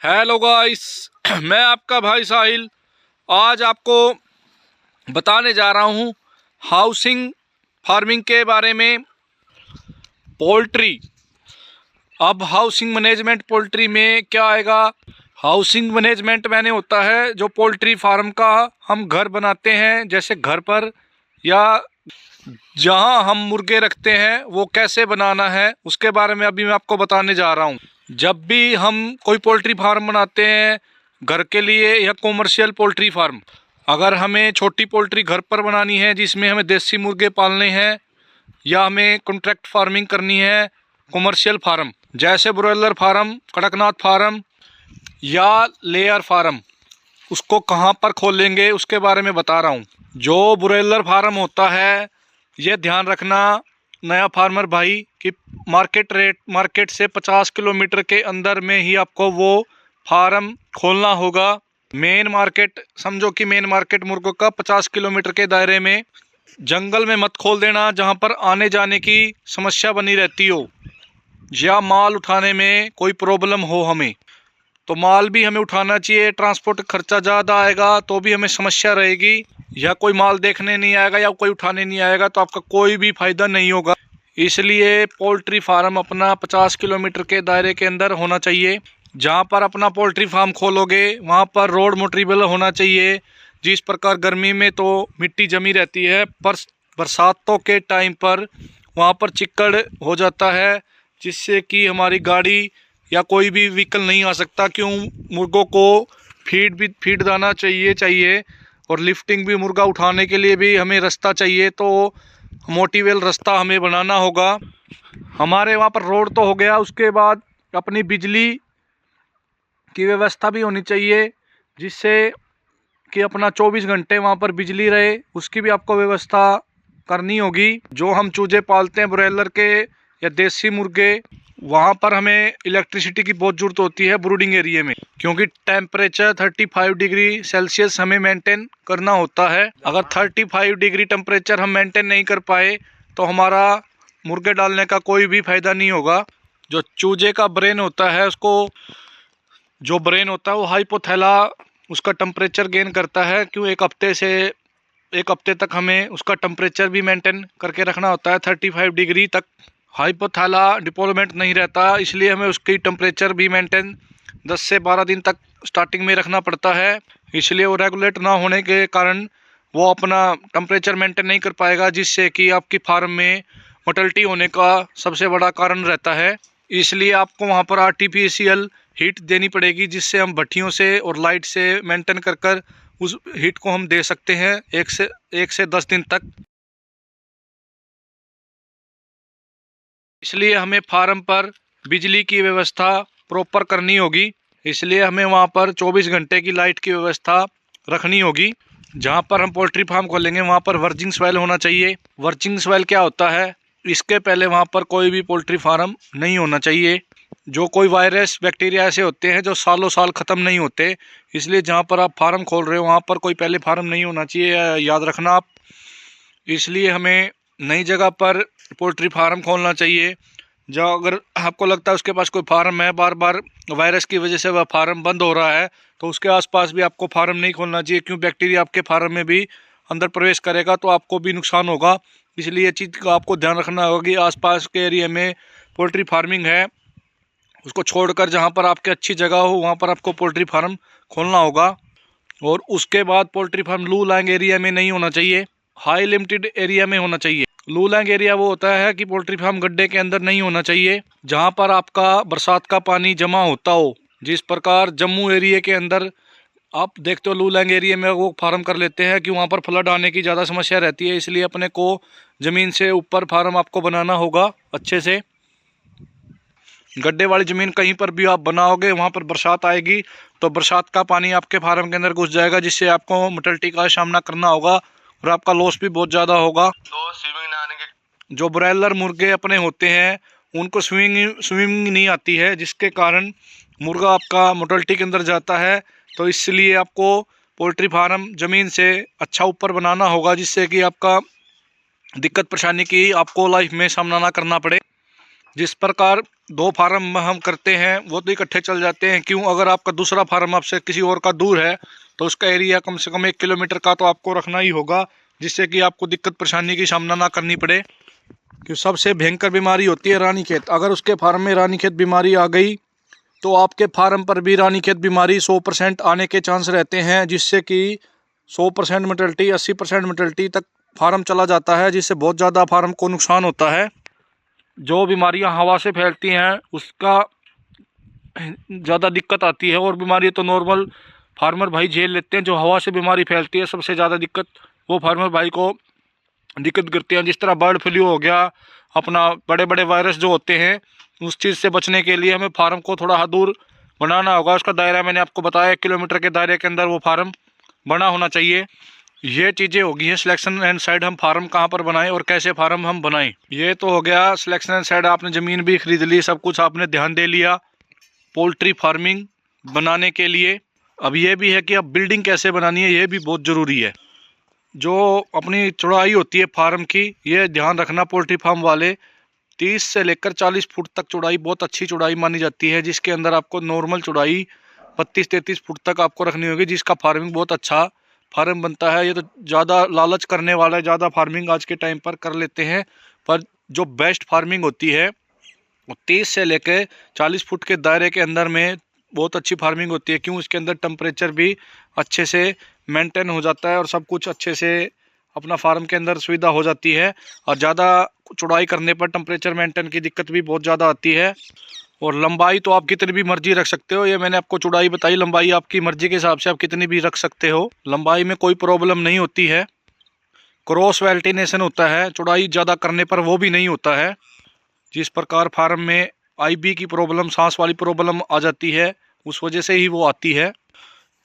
Hello guys. मैं आपका भाई साहिल आज आपको बताने जा रहा हूँ हाउसिंग फार्मिंग के बारे में। पोल्ट्री, अब हाउसिंग मैनेजमेंट पोल्ट्री में क्या आएगा। हाउसिंग मैनेजमेंट मैंने होता है जो पोल्ट्री फार्म का हम घर बनाते हैं, जैसे घर पर या जहाँ हम मुर्गे रखते हैं वो कैसे बनाना है उसके बारे में अभी मैं आपको बताने जा रहा हूँ। जब भी हम कोई पोल्ट्री फार्म बनाते हैं घर के लिए या कॉमर्शियल पोल्ट्री फार्म, अगर हमें छोटी पोल्ट्री घर पर बनानी है जिसमें हमें देसी मुर्गे पालने हैं या हमें कॉन्ट्रैक्ट फार्मिंग करनी है, कॉमर्शियल फार्म जैसे ब्रॉयलर फार्म, कड़कनाथ फार्म या लेयर फार्म, उसको कहाँ पर खोलेंगे उसके बारे में बता रहा हूँ। जो ब्रॉयलर फार्म होता है ये ध्यान रखना नया फार्मर भाई कि मार्केट से 50 किलोमीटर के अंदर में ही आपको वो फार्म खोलना होगा। मेन मार्केट समझो कि मेन मार्केट मुर्गों का 50 किलोमीटर के दायरे में। जंगल में मत खोल देना जहाँ पर आने जाने की समस्या बनी रहती हो या माल उठाने में कोई प्रॉब्लम हो हमें, तो माल भी हमें उठाना चाहिए, ट्रांसपोर्ट खर्चा ज़्यादा आएगा तो भी हमें समस्या रहेगी, या कोई माल देखने नहीं आएगा या कोई उठाने नहीं आएगा तो आपका कोई भी फायदा नहीं होगा। इसलिए पोल्ट्री फार्म अपना 50 किलोमीटर के दायरे के अंदर होना चाहिए। जहाँ पर अपना पोल्ट्री फार्म खोलोगे वहाँ पर रोड मोटरेबल होना चाहिए। जिस प्रकार गर्मी में तो मिट्टी जमी रहती है, पर बरसातों के टाइम पर वहाँ पर चिक्कड़ हो जाता है जिससे कि हमारी गाड़ी या कोई भी व्हीकल नहीं आ सकता। क्यों, मुर्गों को फीड दाना चाहिए और लिफ्टिंग भी, मुर्गा उठाने के लिए भी हमें रास्ता चाहिए, तो मोटिवेल रास्ता हमें बनाना होगा। हमारे वहाँ पर रोड तो हो गया, उसके बाद अपनी बिजली की व्यवस्था भी होनी चाहिए जिससे कि अपना 24 घंटे वहाँ पर बिजली रहे, उसकी भी आपको व्यवस्था करनी होगी। जो हम चूजे पालते हैं ब्रॉयलर के या देसी मुर्गे, वहाँ पर हमें इलेक्ट्रिसिटी की बहुत ज़रूरत होती है ब्रूडिंग एरिया में, क्योंकि टेम्परेचर 35 डिग्री सेल्सियस हमें मेंटेन करना होता है। अगर 35 डिग्री टेम्परेचर हम मेंटेन नहीं कर पाए तो हमारा मुर्गे डालने का कोई भी फ़ायदा नहीं होगा। जो चूजे का ब्रेन होता है वो हाइपोथैला उसका टेम्परेचर गेन करता है। क्यों, एक हफ्ते तक हमें उसका टेम्परेचर भी मेंटेन करके रखना होता है। 35 डिग्री तक हाइपोथैला डिप्लॉयमेंट नहीं रहता, इसलिए हमें उसकी टेम्परेचर भी मेंटेन 10 से 12 दिन तक स्टार्टिंग में रखना पड़ता है। इसलिए वो रेगुलेट ना होने के कारण वो अपना टेम्परेचर मेंटेन नहीं कर पाएगा, जिससे कि आपकी फार्म में मोर्टेलिटी होने का सबसे बड़ा कारण रहता है। इसलिए आपको वहाँ पर आर्टिफिशियल हीट देनी पड़ेगी, जिससे हम भट्टियों से और लाइट से मेंटेन कर उस हीट को हम दे सकते हैं 1 से 10 दिन तक। इसलिए हमें फार्म पर बिजली की व्यवस्था प्रॉपर करनी होगी। इसलिए हमें वहाँ पर 24 घंटे की लाइट की व्यवस्था रखनी होगी। जहाँ पर हम पोल्ट्री फार्म खोलेंगे वहाँ पर वर्जिंग सॉइल होना चाहिए। वर्जिंग सॉइल क्या होता है, इसके पहले वहाँ पर कोई भी पोल्ट्री फार्म नहीं होना चाहिए। जो कोई वायरस बैक्टीरिया ऐसे होते हैं जो सालों साल ख़त्म नहीं होते, इसलिए जहाँ पर आप फार्म खोल रहे हो वहाँ पर कोई पहले फार्म नहीं होना चाहिए, याद रखना आप। इसलिए हमें नई जगह पर पोल्ट्री फार्म खोलना चाहिए। जो अगर आपको लगता है उसके पास कोई फार्म है, बार बार वायरस की वजह से वह फार्म बंद हो रहा है, तो उसके आसपास भी आपको फार्म नहीं खोलना चाहिए। क्यों, बैक्टीरिया आपके फार्म में भी अंदर प्रवेश करेगा तो आपको भी नुकसान होगा। इसलिए ये चीज़ का आपको ध्यान रखना होगा कि आसपास के एरिया में पोल्ट्री फार्मिंग है उसको छोड़कर जहाँ पर आपकी अच्छी जगह हो वहाँ पर आपको पोल्ट्री फार्म खोलना होगा। और उसके बाद पोल्ट्री फार्म लू लैंग एरिया में नहीं होना चाहिए, हाई लिमिटेड एरिया में होना चाहिए। लू लैंग एरिया वो होता है कि पोल्ट्री फार्म गड्ढे के अंदर नहीं होना चाहिए, जहाँ पर आपका बरसात का पानी जमा होता हो। जिस प्रकार जम्मू एरिया के अंदर आप देखते हो लू लैंग एरिया में वो फार्म कर लेते हैं कि वहाँ पर फ्लड आने की ज़्यादा समस्या रहती है। इसलिए अपने को ज़मीन से ऊपर फार्म आपको बनाना होगा अच्छे से। गड्ढे वाली ज़मीन कहीं पर भी आप बनाओगे वहाँ पर बरसात आएगी तो बरसात का पानी आपके फार्म के अंदर घुस जाएगा, जिससे आपको मोर्टेलिटी का सामना करना होगा और आपका लॉस भी बहुत ज़्यादा होगा। तो स्विमिंग आने के जो ब्रॉयलर मुर्गे अपने होते हैं उनको स्विमिंग नहीं आती है, जिसके कारण मुर्गा आपका मोर्टेलिटी के अंदर जाता है। तो इसलिए आपको पोल्ट्री फार्म ज़मीन से अच्छा ऊपर बनाना होगा, जिससे कि आपका दिक्कत परेशानी की आपको लाइफ में सामना ना करना पड़े। जिस प्रकार 2 फार्म हम करते हैं वो तो इकट्ठे चल जाते हैं। क्यों? अगर आपका दूसरा फार्म आपसे किसी और का दूर है तो उसका एरिया कम से कम 1 किलोमीटर का तो आपको रखना ही होगा, जिससे कि आपको दिक्कत परेशानी की सामना ना करनी पड़े। कि सबसे भयंकर बीमारी होती है रानीखेत। अगर उसके फार्म में रानीखेत बीमारी आ गई तो आपके फार्म पर भी रानीखेत बीमारी 100% आने के चांस रहते हैं, जिससे कि 100% मोर्टेलिटी 80% मोर्टेलिटी तक फार्म चला जाता है, जिससे बहुत ज़्यादा फार्म को नुकसान होता है। जो बीमारियां हवा से फैलती हैं उसका ज़्यादा दिक्कत आती है, और बीमारी तो नॉर्मल फार्मर भाई झेल लेते हैं। जो हवा से बीमारी फैलती है सबसे ज़्यादा दिक्कत वो फार्मर भाई को दिक्कत करती है। जिस तरह बर्ड फ्लू हो गया, अपना बड़े बड़े वायरस जो होते हैं, उस चीज़ से बचने के लिए हमें फार्म को थोड़ा दूर बनाना होगा। उसका दायरा मैंने आपको बताया 1 किलोमीटर के दायरे के अंदर वो फार्म बना होना चाहिए। ये चीज़ें होगी हैं सिलेक्शन एंड साइड हम फार्म कहाँ पर बनाएं और कैसे फार्म हम बनाएं। ये तो हो गया सिलेक्शन एंड साइड, आपने ज़मीन भी खरीद ली, सब कुछ आपने ध्यान दे लिया पोल्ट्री फार्मिंग बनाने के लिए। अब ये भी है कि अब बिल्डिंग कैसे बनानी है, ये भी बहुत ज़रूरी है। जो अपनी चौड़ाई होती है फार्म की, ये ध्यान रखना पोल्ट्री फार्म वाले, 30 से लेकर 40 फुट तक चौड़ाई बहुत अच्छी चौड़ाई मानी जाती है, जिसके अंदर आपको नॉर्मल चौड़ाई 32-33 फुट तक आपको रखनी होगी, जिसका फार्मिंग बहुत अच्छा फार्म बनता है। ये तो ज़्यादा लालच करने वाला ज़्यादा फार्मिंग आज के टाइम पर कर लेते हैं, पर जो बेस्ट फार्मिंग होती है वो 30 से लेकर 40 फुट के दायरे के अंदर में बहुत अच्छी फार्मिंग होती है। क्यों? इसके अंदर टेम्परेचर भी अच्छे से मेंटेन हो जाता है और सब कुछ अच्छे से अपना फार्म के अंदर सुविधा हो जाती है। और ज़्यादा चौड़ाई करने पर टेम्परेचर मेंटेन की दिक्कत भी बहुत ज़्यादा आती है। और लंबाई तो आप कितनी भी मर्जी रख सकते हो, ये मैंने आपको चौड़ाई बताई, लंबाई आपकी मर्जी के हिसाब से आप कितनी भी रख सकते हो, लंबाई में कोई प्रॉब्लम नहीं होती है। क्रॉस वेल्टिनेशन होता है चौड़ाई ज़्यादा करने पर, वो भी नहीं होता है। जिस प्रकार फार्म में आईबी की प्रॉब्लम, सांस वाली प्रॉब्लम आ जाती है, उस वजह से ही वो आती है।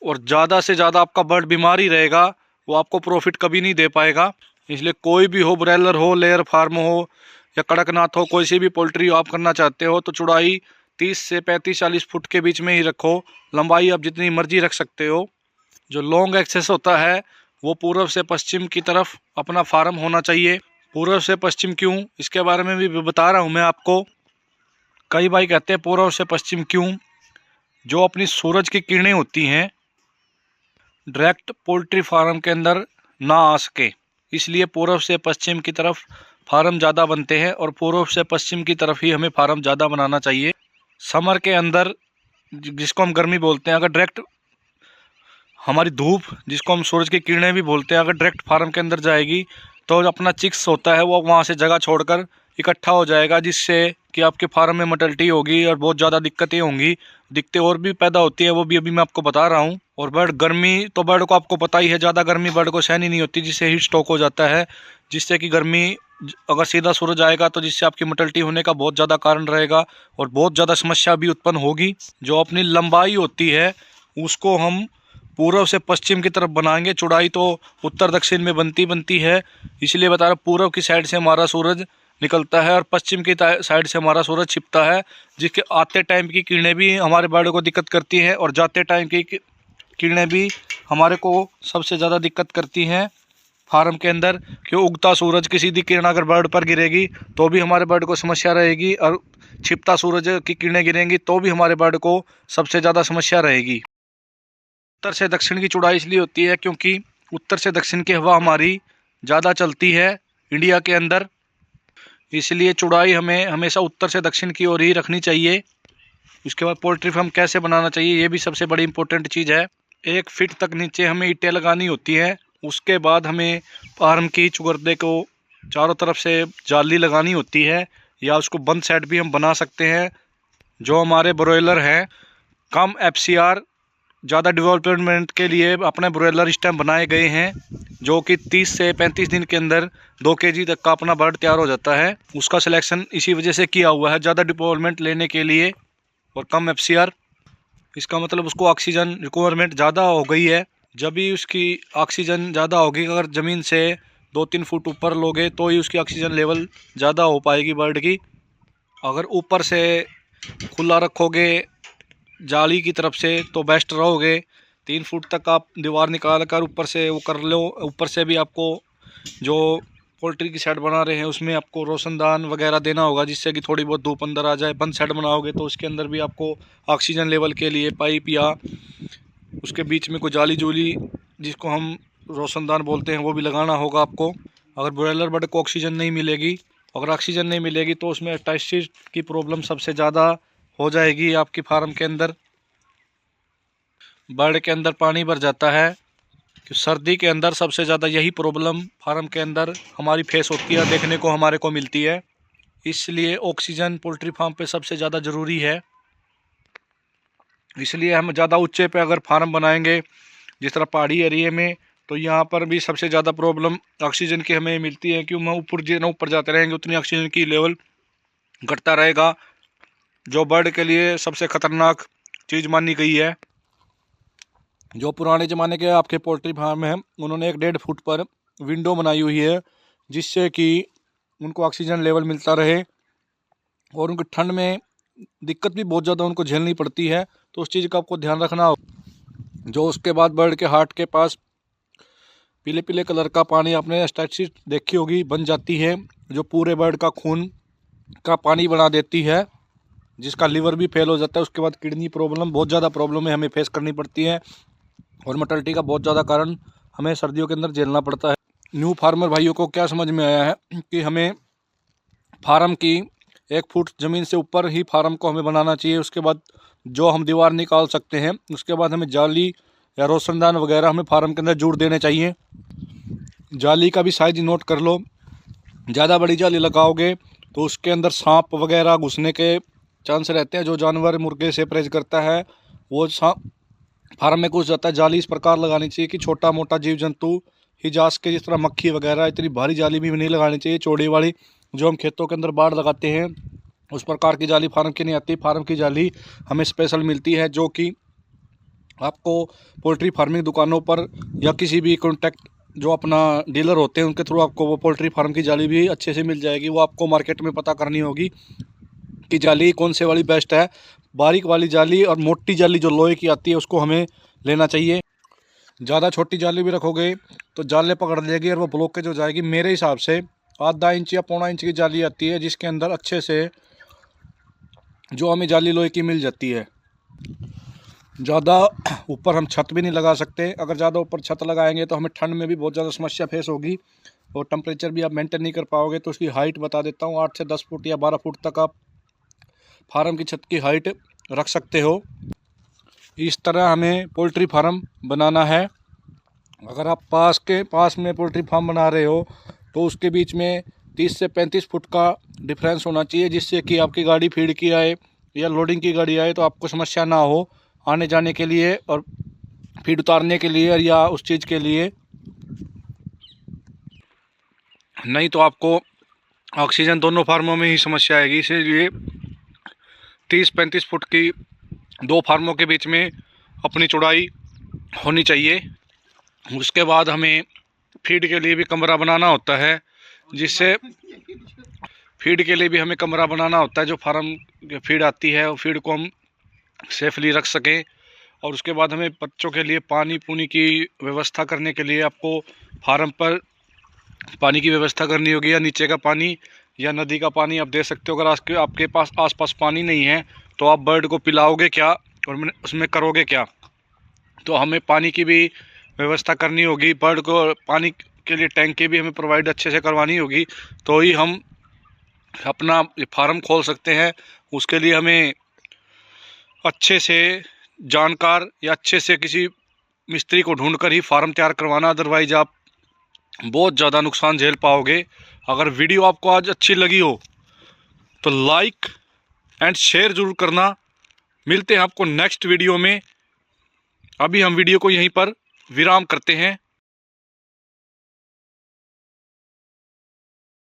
और ज़्यादा से ज़्यादा आपका बर्ड बीमार ही रहेगा, वो आपको प्रॉफिट कभी नहीं दे पाएगा। इसलिए कोई भी हो, ब्रॉयलर हो, लेयर फार्म हो या कड़कनाथ हो, कोई सी भी पोल्ट्री आप करना चाहते हो तो चौड़ाई 30 से 35-40 फुट के बीच में ही रखो। लंबाई आप जितनी मर्जी रख सकते हो। जो लॉन्ग एक्सेस होता है वो पूर्व से पश्चिम की तरफ अपना फार्म होना चाहिए। पूर्व से पश्चिम क्यों, इसके बारे में भी बता रहा हूँ मैं आपको। कई भाई कहते हैं पूर्व से पश्चिम क्यों? जो अपनी सूरज की किरणें होती हैं डायरेक्ट पोल्ट्री फार्म के अंदर ना आ सके, इसलिए पूर्व से पश्चिम की तरफ फार्म ज़्यादा बनते हैं, और पूर्व से पश्चिम की तरफ ही हमें फार्म ज़्यादा बनाना चाहिए। समर के अंदर, जिसको हम गर्मी बोलते हैं, अगर डायरेक्ट हमारी धूप, जिसको हम सूरज की किरणें भी बोलते हैं, अगर डायरेक्ट फार्म के अंदर जाएगी तो अपना चिक्स होता है वो वहाँ से जगह छोड़कर इकट्ठा हो जाएगा, जिससे कि आपके फार्म में मोर्टेलिटी होगी और बहुत ज़्यादा दिक्कतें होंगी। दिक्कतें और भी पैदा होती हैं, वो भी अभी मैं आपको बता रहा हूँ। और बर्ड गर्मी तो बर्ड को आपको पता ही है, ज़्यादा गर्मी बर्ड को सहन ही नहीं होती, जिससे हीट स्ट्रोक हो जाता है। जिससे कि गर्मी अगर सीधा सूरज आएगा तो जिससे आपकी मोर्टेलिटी होने का बहुत ज़्यादा कारण रहेगा और बहुत ज़्यादा समस्या भी उत्पन्न होगी। जो अपनी लंबाई होती है उसको हम पूर्व से पश्चिम की तरफ बनाएंगे। चौड़ाई तो उत्तर दक्षिण में बनती है, इसलिए बता रहा, पूर्व की साइड से हमारा सूरज निकलता है और पश्चिम की साइड से हमारा सूरज छिपता है, जिसके आते टाइम की किरणें भी हमारे बर्ड को दिक्कत करती हैं और जाते टाइम की किरणें भी हमारे को सबसे ज़्यादा दिक्कत करती हैं फार्म के अंदर। क्यों? उगता सूरज की सीधी किरण अगर बर्ड पर गिरेगी तो भी हमारे बर्ड को समस्या रहेगी, और छिपता सूरज की किरणें गिरेंगी तो भी हमारे बर्ड को सबसे ज़्यादा समस्या रहेगी। उत्तर से दक्षिण की चौड़ाई इसलिए होती है क्योंकि उत्तर से दक्षिण की हवा हमारी ज़्यादा चलती है इंडिया के अंदर, इसलिए चौड़ाई हमें हमेशा उत्तर से दक्षिण की ओर ही रखनी चाहिए। उसके बाद पोल्ट्री फार्म कैसे बनाना चाहिए, ये भी सबसे बड़ी इंपॉर्टेंट चीज़ है। 1 फीट तक नीचे हमें ईंटें लगानी होती हैं। उसके बाद हमें फार्म की चौगर्दे को चारों तरफ से जाली लगानी होती है, या उसको बंद सेट भी हम बना सकते हैं। जो हमारे ब्रॉयलर हैं, कम FCR, ज़्यादा डेवलपमेंट के लिए अपने ब्रॉयलर इस टाइम बनाए गए हैं, जो कि 30 से 35 दिन के अंदर 2 kg तक का अपना बर्ड तैयार हो जाता है। उसका सिलेक्शन इसी वजह से किया हुआ है, ज़्यादा डेवलपमेंट लेने के लिए और कम FCR। इसका मतलब उसको ऑक्सीजन रिक्वायरमेंट ज़्यादा हो गई है। जब भी उसकी ऑक्सीजन ज़्यादा होगी, अगर ज़मीन से 2-3 फुट ऊपर लोगे तो ही उसकी ऑक्सीजन लेवल ज़्यादा हो पाएगी बर्ड की। अगर ऊपर से खुला रखोगे जाली की तरफ से तो बेस्ट रहोगे। 3 फुट तक आप दीवार निकाल कर ऊपर से वो कर लो, ऊपर से भी आपको जो पोल्ट्री की शेड बना रहे हैं उसमें आपको रोशनदान वगैरह देना होगा, जिससे कि थोड़ी बहुत धूप अंदर आ जाए। बंद शेड बनाओगे तो उसके अंदर भी आपको ऑक्सीजन लेवल के लिए पाइप या उसके बीच में कोई जाली जूली जिसको हम रोशनदान बोलते हैं वो भी लगाना होगा आपको। अगर ब्रॉयलर बर्ड को ऑक्सीजन नहीं मिलेगी, अगर ऑक्सीजन नहीं मिलेगी तो उसमें एस्टाइटिस की प्रॉब्लम सबसे ज़्यादा हो जाएगी आपकी फार्म के अंदर। बर्ड के अंदर पानी भर जाता है कि सर्दी के अंदर सबसे ज़्यादा यही प्रॉब्लम फार्म के अंदर हमारी फेस होती है, देखने को हमारे को मिलती है। इसलिए ऑक्सीजन पोल्ट्री फार्म पे सबसे ज़्यादा ज़रूरी है। इसलिए हम ज़्यादा ऊंचे पे अगर फार्म बनाएंगे जिस तरह पहाड़ी एरिया में, तो यहाँ पर भी सबसे ज़्यादा प्रॉब्लम ऑक्सीजन की हमें मिलती है। क्यों, हम ऊपर जितना ऊपर जाते रहेंगे उतनी ऑक्सीजन की लेवल घटता रहेगा, जो बर्ड के लिए सबसे ख़तरनाक चीज़ मानी गई है। जो पुराने ज़माने के आपके पोल्ट्री फार्म हैं उन्होंने 1-1.5 फुट पर विंडो बनाई हुई है, जिससे कि उनको ऑक्सीजन लेवल मिलता रहे और उनकी ठंड में दिक्कत भी बहुत ज़्यादा उनको झेलनी पड़ती है। तो उस चीज़ का आपको ध्यान रखना हो। जो उसके बाद बर्ड के हार्ट के पास पीले पीले कलर का पानी, आपने एस्टाइटिस देखी होगी, बन जाती है, जो पूरे बर्ड का खून का पानी बना देती है, जिसका लीवर भी फेल हो जाता है। उसके बाद किडनी प्रॉब्लम, बहुत ज़्यादा प्रॉब्लम हमें फेस करनी पड़ती है और मोर्टेलिटी का बहुत ज़्यादा कारण हमें सर्दियों के अंदर झेलना पड़ता है। न्यू फार्मर भाइयों को क्या समझ में आया है कि हमें फार्म की 1 फुट ज़मीन से ऊपर ही फार्म को हमें बनाना चाहिए। उसके बाद जो हम दीवार निकाल सकते हैं, उसके बाद हमें जाली या रोशनदान वगैरह हमें फार्म के अंदर जोड़ देने चाहिए। जाली का भी साइज नोट कर लो, ज़्यादा बड़ी जाली लगाओगे तो उसके अंदर सांप वगैरह घुसने के चांस रहते हैं। जो जानवर मुर्गे से परहेज करता है वो सांप फार्म में घुस जाता है। जाली इस प्रकार लगानी चाहिए कि छोटा मोटा जीव जंतु ही जा सके, जिस तरह मक्खी वगैरह। इतनी भारी जाली भी नहीं लगानी चाहिए, चौड़ी वाली जो हम खेतों के अंदर बाड़ लगाते हैं उस प्रकार की जाली फार्म की नहीं आती। फार्म की जाली हमें स्पेशल मिलती है, जो कि आपको पोल्ट्री फार्मिंग दुकानों पर या किसी भी कॉन्टैक्ट जो अपना डीलर होते हैं उनके थ्रू आपको वो पोल्ट्री फार्म की जाली भी अच्छे से मिल जाएगी। वो आपको मार्केट में पता करनी होगी कि जाली कौन से वाली बेस्ट है। बारीक वाली जाली और मोटी जाली जो लोहे की आती है उसको हमें लेना चाहिए। ज़्यादा छोटी जाली भी रखोगे तो जाले पकड़ लेगी और वो ब्लॉकेज हो जाएगी। मेरे हिसाब से 1/2 इंच या 1.25 इंच की जाली आती है, जिसके अंदर अच्छे से जो हमें जाली लोहे की मिल जाती है। ज़्यादा ऊपर हम छत भी नहीं लगा सकते। अगर ज़्यादा ऊपर छत लगाएंगे तो हमें ठंड में भी बहुत ज़्यादा समस्या फेस होगी और टेम्परेचर भी आप मेंटेन नहीं कर पाओगे। तो उसकी हाइट बता देता हूँ, 8 से 10 फुट या 12 फुट तक आप फार्म की छत की हाइट रख सकते हो। इस तरह हमें पोल्ट्री फार्म बनाना है। अगर आप पास में पोल्ट्री फार्म बना रहे हो तो उसके बीच में 30 से 35 फुट का डिफरेंस होना चाहिए, जिससे कि आपकी गाड़ी फीड की आए या लोडिंग की गाड़ी आए तो आपको समस्या ना हो आने जाने के लिए और फीड उतारने के लिए या उस चीज़ के लिए। नहीं तो आपको ऑक्सीजन दोनों फार्मों में ही समस्या आएगी। इसीलिए 30-35 फुट की 2 फार्मों के बीच में अपनी चौड़ाई होनी चाहिए। उसके बाद हमें फीड के लिए भी कमरा बनाना होता है, जिससे फीड के लिए भी हमें कमरा बनाना होता है। जो फार्म फीड आती है वो फीड को हम सेफली रख सकें। और उसके बाद हमें बच्चों के लिए पानी पूनी की व्यवस्था करने के लिए आपको फार्म पर पानी की व्यवस्था करनी होगी, या नीचे का पानी या नदी का पानी आप दे सकते हो। अगर आपके पास आसपास पानी नहीं है तो आप बर्ड को पिलाओगे क्या और उसमें करोगे क्या। तो हमें पानी की भी व्यवस्था करनी होगी। बर्ड को पानी के लिए टैंकी भी हमें प्रोवाइड अच्छे से करवानी होगी, तो ही हम अपना फार्म खोल सकते हैं। उसके लिए हमें अच्छे से जानकार या अच्छे से किसी मिस्त्री को ढूंढकर ही फार्म तैयार करवाना, अदरवाइज आप बहुत ज़्यादा नुकसान झेल पाओगे। अगर वीडियो आपको आज अच्छी लगी हो तो लाइक एंड शेयर ज़रूर करना। मिलते हैं आपको नेक्स्ट वीडियो में। अभी हम वीडियो को यहीं पर विराम करते हैं।